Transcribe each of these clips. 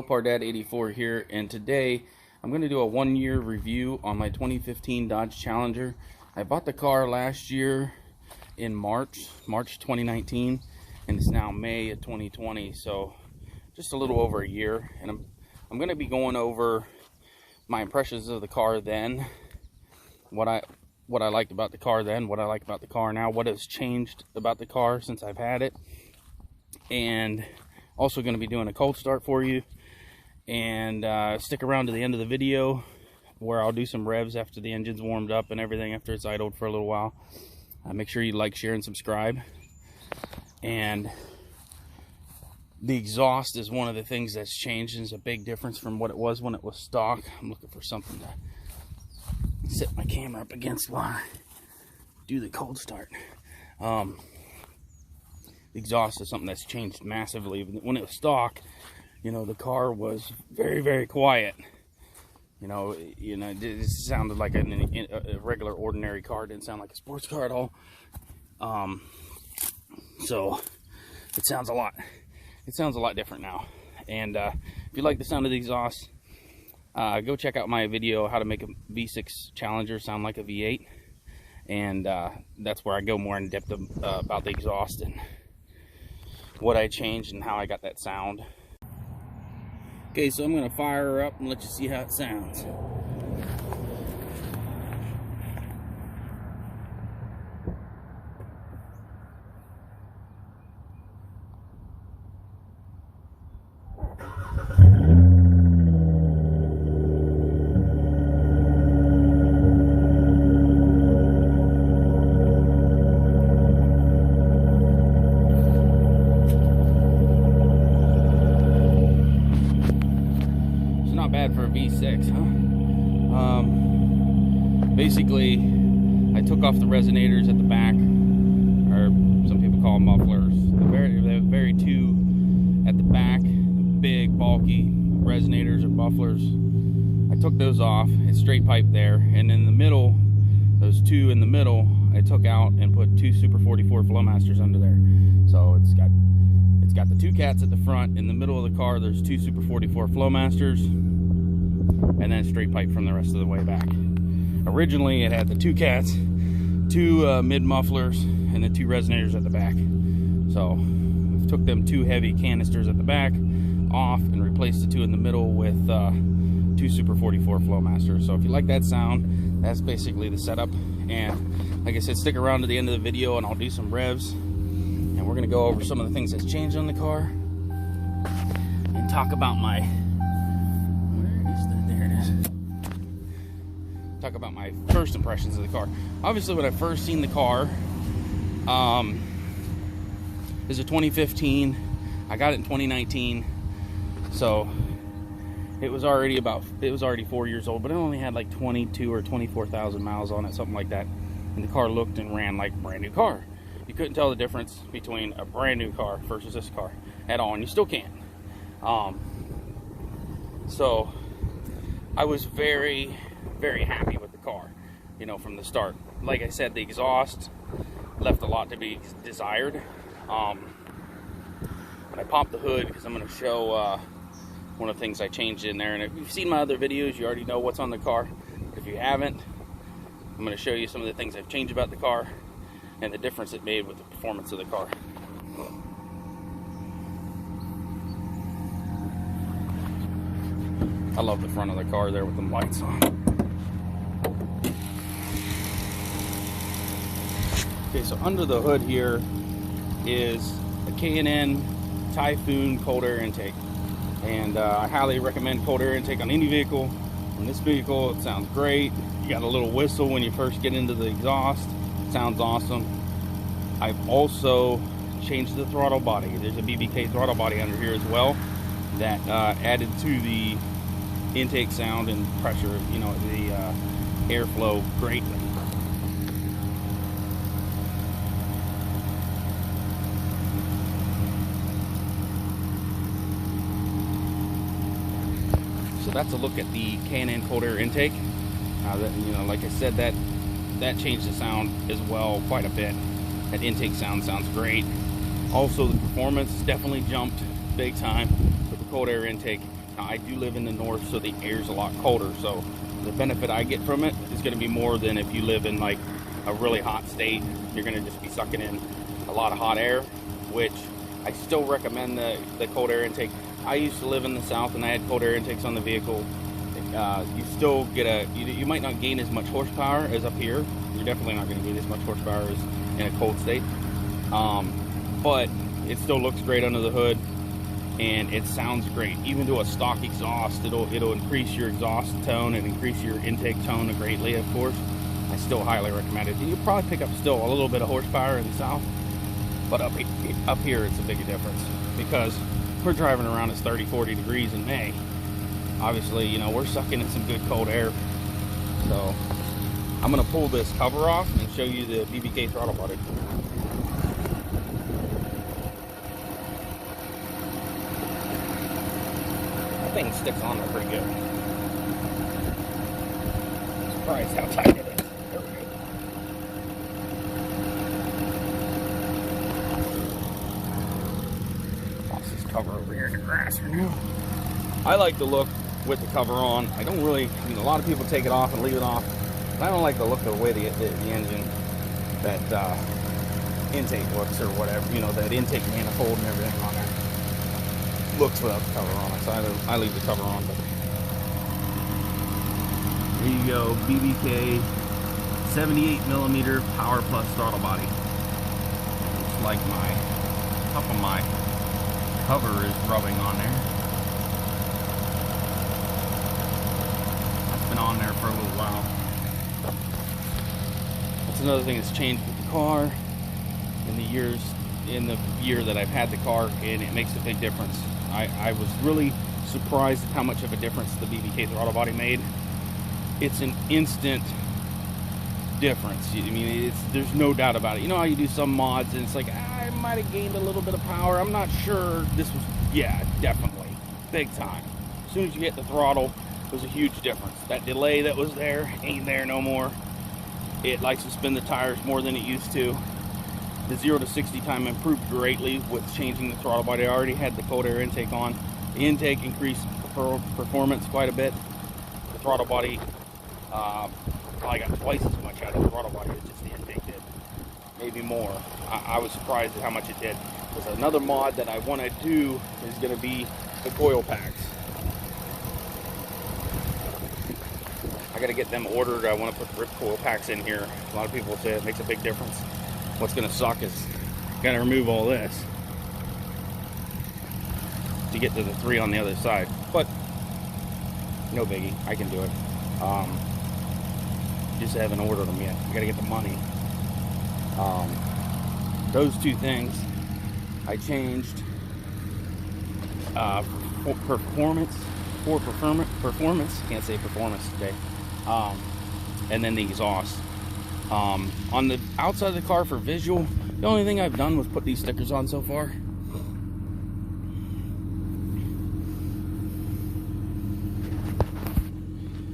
Dad84 here, and today I'm going to do a 1-year review on my 2015 Dodge Challenger. I bought the car last year in March 2019, and it's now May of 2020, so just a little over a year. And I'm going to be going over my impressions of the car then, what I liked about the car then, what I like about the car now, what has changed about the car since I've had it, and also going to be doing a cold start for you. And stick around to the end of the video where I'll do some revs after the engine's warmed up and everything, after it's idled for a little while. Make sure you like, share, and subscribe. And the exhaust is one of the things that's changed, and it's a big difference from what it was when it was stock. I'm looking for something to set my camera up against while I do the cold start. The exhaust is something that's changed massively. When it was stock, you know, the car was very, very quiet. You know, it sounded like a regular, ordinary car. It didn't sound like a sports car at all. So it sounds a lot different now. And if you like the sound of the exhaust, go check out my video how to make a V6 Challenger sound like a V8. And that's where I go more in depth about the exhaust and what I changed and how I got that sound. Okay, so I'm going to fire her up and let you see how it sounds. Not bad for a V6, huh? Basically, I took off the resonators at the back, or some people call them mufflers. The very two at the back, big, bulky resonators or mufflers. I took those off. It's straight pipe there, and in the middle, those two in the middle, I took out and put two Super 44 Flowmasters under there. So it's got the two cats at the front. In the middle of the car, there's two Super 44 Flowmasters, and then straight pipe from the rest of the way back. Originally, it had the two cats, two mid mufflers, and the two resonators at the back. So I took them two heavy canisters at the back off and replaced the two in the middle with two Super 44 Flowmasters. So if you like that sound, that's basically the setup. And like I said, stick around to the end of the video and I'll do some revs. And we're gonna go over some of the things that's changed on the car and talk about my, talk about my first impressions of the car. Obviously, when I first seen the car, is a 2015. I got it in 2019, so it was already 4 years old, but it only had like 22 or 24,000 miles on it, something like that. And the car looked and ran like a brand new car. You couldn't tell the difference between a brand new car versus this car at all, and you still can't. So I was very, very happy with the car, you know, from the start. Like I said, the exhaust left a lot to be desired. But I popped the hood because I'm going to show one of the things I changed in there. And if you've seen my other videos, you already know what's on the car. But if you haven't, I'm going to show you some of the things I've changed about the car and the difference it made with the performance of the car. I love the front of the car there with the lights on. Okay, so under the hood here is a K&N Typhoon cold air intake. And I highly recommend cold air intake on any vehicle. On this vehicle, it sounds great. You got a little whistle when you first get into the exhaust. It sounds awesome. I've also changed the throttle body. There's a BBK throttle body under here as well that added to the intake sound and pressure, you know, the airflow greatly. So that's a look at the K&N cold air intake. You know, like I said, that changed the sound as well quite a bit. That intake sounds great. Also, the performance definitely jumped big time with the cold air intake. Now, I do live in the north, so the air's a lot colder, so the benefit I get from it is going to be more than if you live in like a really hot state. You're going to just be sucking in a lot of hot air, which I still recommend the cold air intake. I used to live in the south and I had cold air intakes on the vehicle. You still get you might not gain as much horsepower as up here. You're definitely not going to gain as much horsepower as in a cold state. But it still looks great under the hood, and it sounds great. Even to a stock exhaust, it'll increase your exhaust tone and increase your intake tone greatly, of course. I still highly recommend it. You'll probably pick up still a little bit of horsepower in the south, but up here it's a big difference, because we're driving around, it's 30-40 degrees in May. Obviously, you know, we're sucking in some good cold air. So I'm going to pull this cover off and show you the BBK throttle body. That thing sticks on there pretty good. I'm surprised how tight it is. There we go. Toss this cover over here in the grass for now. I like the look with the cover on. I don't really, I mean, a lot of people take it off and leave it off. But I don't like the look of the way the engine, that intake looks, or whatever, you know, that intake manifold and everything on there looks without the cover on it. So I leave the cover on. But there you go, BBK 78mm Power Plus throttle body. Looks like my top of my cover is rubbing on there. That's been on there for a little while. That's another thing that's changed with the car in the year that I've had the car, and it makes a big difference. I was really surprised at how much of a difference the BBK throttle body made. It's an instant difference. I mean, there's no doubt about it. You know how you do some mods and it's like, I might have gained a little bit of power, I'm not sure. This was, yeah, definitely big time. As soon as you hit the throttle, there's a huge difference. That delay that was there ain't there no more. It likes to spin the tires more than it used to. The 0 to 60 time improved greatly with changing the throttle body. I already had the cold air intake on. The intake increased performance quite a bit. The throttle body probably got twice as much out of the throttle body as just the intake did. Maybe more. I was surprised at how much it did. There's another mod that I want to do is going to be the coil packs. I got to get them ordered. I want to put rip coil packs in here. A lot of people say it makes a big difference. What's going to suck is got to remove all this to get to the 3 on the other side. But no biggie, I can do it. Just haven't ordered them yet. I got to get the money. Those two things I changed for performance. Can't say performance today. And then the exhaust. On the outside of the car for visual, the only thing I've done was put these stickers on so far.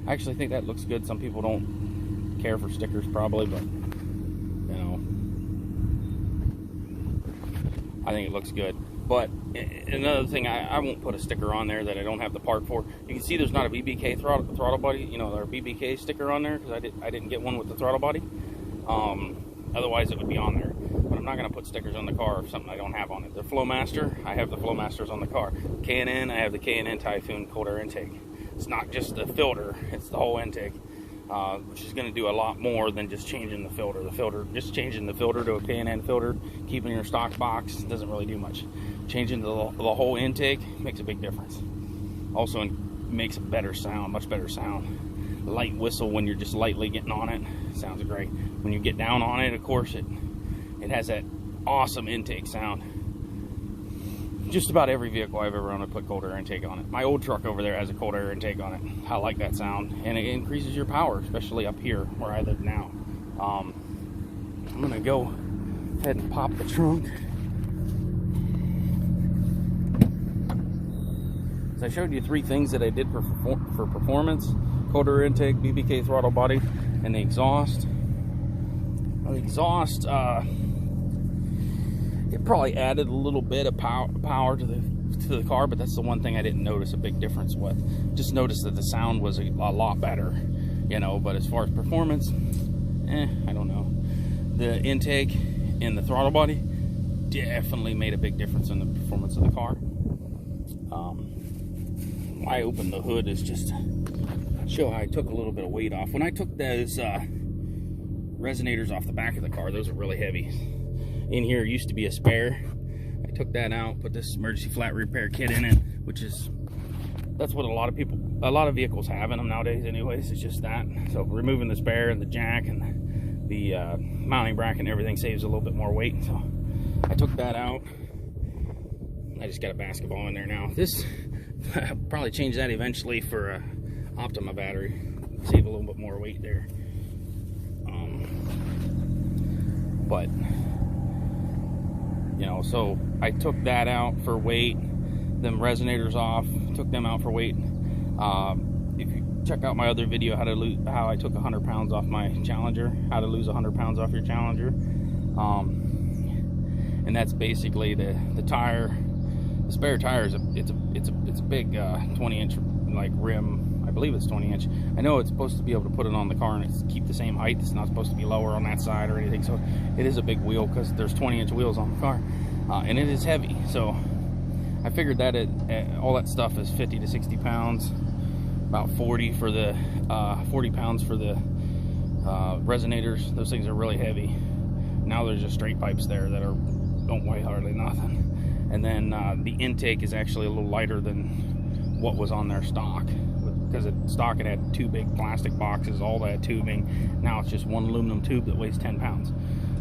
I actually think that looks good. Some people don't care for stickers probably, but you know, I think it looks good. But another thing, I won't put a sticker on there that I don't have the part for. You can see there's not a BBK throttle body, you know, or BBK sticker on there, because I didn't get one with the throttle body. Otherwise it would be on there. But I'm not going to put stickers on the car of something I don't have on it. The Flowmaster, I have the Flowmasters on the car. K&N, I have the K&N Typhoon cold air intake. It's not just the filter, it's the whole intake, which is going to do a lot more than just changing the filter. Just changing the filter to a K&N filter, keeping your stock box, doesn't really do much. Changing the whole intake makes a big difference. Also makes a better sound, much better sound. Light whistle when you're just lightly getting on it, sounds great. When you get down on it, of course, it has that awesome intake sound. Just about every vehicle I've ever owned, I put cold air intake on it. My old truck over there has a cold air intake on it. I like that sound, and it increases your power, especially up here where I live now. I'm gonna go ahead and pop the trunk. So I showed you 3 things that I did for performance: cold air intake, BBK throttle body, and the exhaust. Well, the exhaust, it probably added a little bit of power to to the car, but that's the one thing I didn't notice a big difference with. Just noticed that the sound was a lot better, you know, but as far as performance, I don't know. The intake and the throttle body definitely made a big difference in the performance of the car. Why I opened the hood is just to show how I took a little bit of weight off. When I took those resonators off the back of the car, those are really heavy. In here used to be a spare. I took that out, put this emergency flat repair kit in it, which is, that's what a lot of vehicles have in them nowadays anyways. It's just that. So removing the spare and the jack and the mounting bracket and everything saves a little bit more weight. So I took that out. I just got a basketball in there now. This, I'll probably change that eventually for a Optima battery. Save a little bit more weight there. But, you know, so I took that out for weight. Them resonators off, took them out for weight. If you check out my other video, how I took 100 pounds off my Challenger, how to lose 100 pounds off your Challenger. And that's basically the tire. The spare tire is it's a big 20-inch like rim. I believe it's 20-inch. I know it's supposed to be able to put it on the car and it's keep the same height. It's not supposed to be lower on that side or anything. So it is a big wheel because there's 20-inch wheels on the car, and it is heavy. So I figured that all that stuff is 50 to 60 pounds, about 40 for the 40 pounds for the resonators. Those things are really heavy. Now there's just straight pipes there that don't weigh hardly nothing. And then the intake is actually a little lighter than what was on their stock, because stock it had 2 big plastic boxes, all that tubing. Now it's just one aluminum tube that weighs 10 pounds.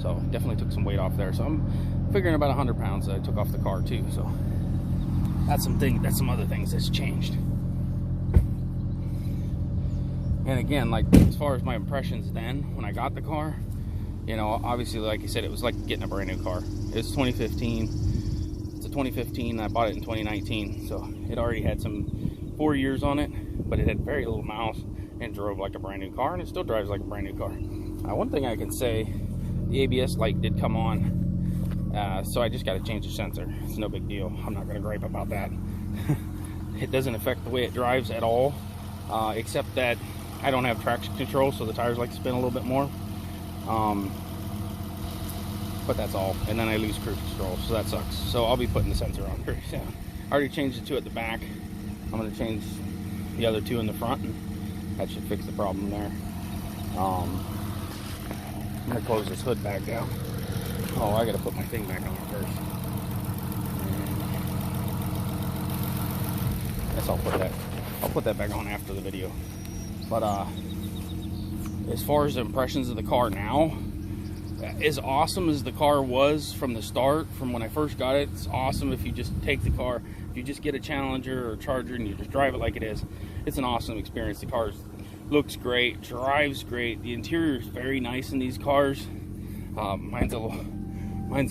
So definitely took some weight off there. So I'm figuring about 100 pounds that I took off the car too. So that's some other things that's changed. And again, like as far as my impressions then when I got the car, you know, obviously like I said, it was like getting a brand new car. It's 2015. It's a 2015. I bought it in 2019, so it already had some 4 years on it, but it had very little miles and drove like a brand new car, and it still drives like a brand new car. One thing I can say, the ABS light did come on, so I just got to change the sensor. It's no big deal. I'm not going to gripe about that. It doesn't affect the way it drives at all, except that I don't have traction control, so the tires like to spin a little bit more. But that's all. And then I lose cruise control, so that sucks. So I'll be putting the sensor on pretty soon. I already changed the 2 at the back. I'm going to change the other 2 in the front, and that should fix the problem there. I'm going to close this hood back down. Oh, I got to put my thing back on first. Guess I'll put that back on after the video. But as far as the impressions of the car now, as awesome as the car was from the start, from when I first got it, it's awesome if you just take the car, if you just get a Challenger or a Charger and you just drive it like it is. It's an awesome experience. The car looks great, drives great. The interior is very nice in these cars. Mine's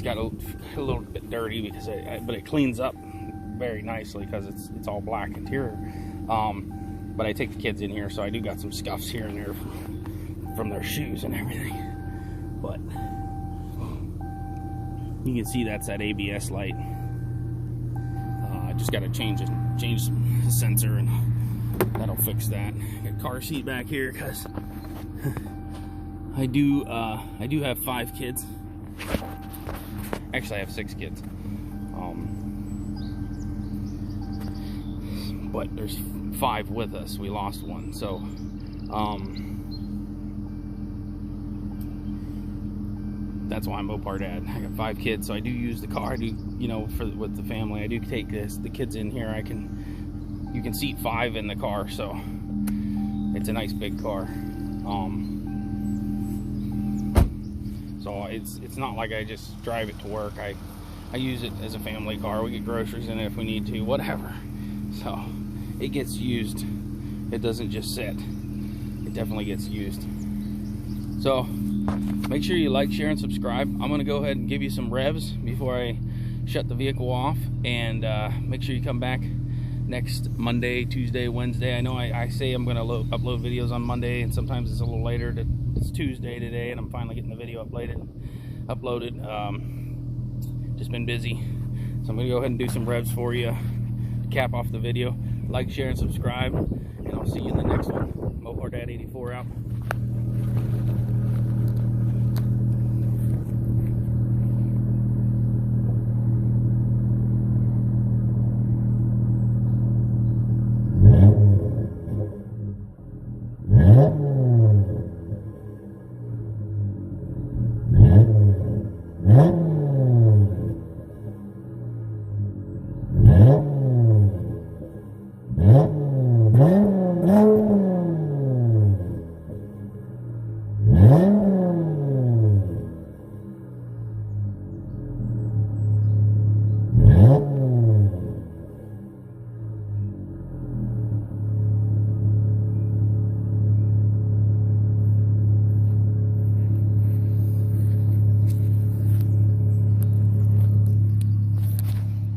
got a little bit dirty because but it cleans up very nicely because it's all black interior. But I take the kids in here, so I do got some scuffs here and there from their shoes and everything. But you can see that's that ABS light. I just got to change the sensor, and that'll fix that. Got a car seat back here because I do have 5 kids. Actually, I have 6 kids. But there's 5 with us. We lost 1, so that's why I'm Mopar dad. I got 5 kids, so I do use the car. I do, you know, with the family. I do take the kids in here. You can seat 5 in the car, so it's a nice big car. So it's not like I just drive it to work. I use it as a family car. We get groceries in it if we need to, whatever. So it gets used. It doesn't just sit. It definitely gets used. So make sure you like, share, and subscribe. I'm going to go ahead and give you some revs before I shut the vehicle off. And make sure you come back next Monday, Tuesday, Wednesday. I know I say I'm going to upload videos on Monday, and sometimes it's a little later. It's Tuesday today, and I'm finally getting the video uploaded. Just been busy. So I'm going to go ahead and do some revs for you. cap off the video. Like, share, and subscribe, and I'll see you in the next one. Mopar Dad 84 out.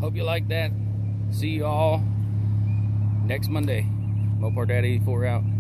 Hope you like that. See you all next Monday. Mopar Dad 84 out.